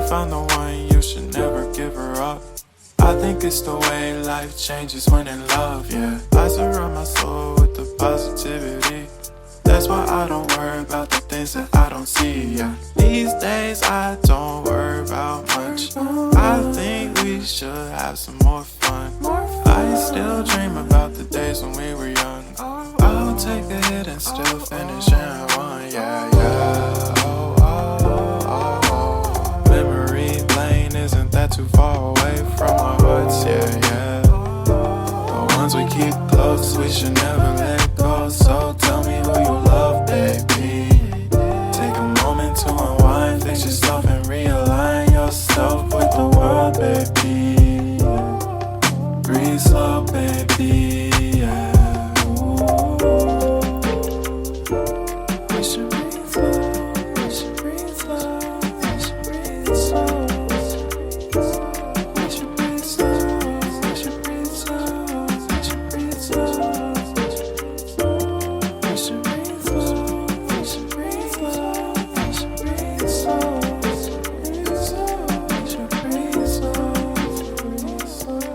found the one, you should never give her up. I think it's the way life changes when in love, yeah. I surround my soul with the positivity. That's why I don't worry about the things that I don't see, yeah. These days I don't worry about much. I think we should have some more fun. I still dream about the days when we were young. I'll take a hit and still finish in one, yeah, yeah. Oh, oh, oh, oh. Memory lane isn't that too far away from our hearts, yeah, yeah. The ones we keep close, we should never let go. So tell me who you love, baby. Take a moment to unwind, fix yourself and realign yourself with the world, baby. Breathe slow, baby, yeah. We should breathe slow, we should breathe slow, we should breathe slow. We should breathe slow, we should breathe slow, we should breathe slow. We should breathe slow, we should breathe slow, we should breathe slow, we should breathe slow, breathe slow.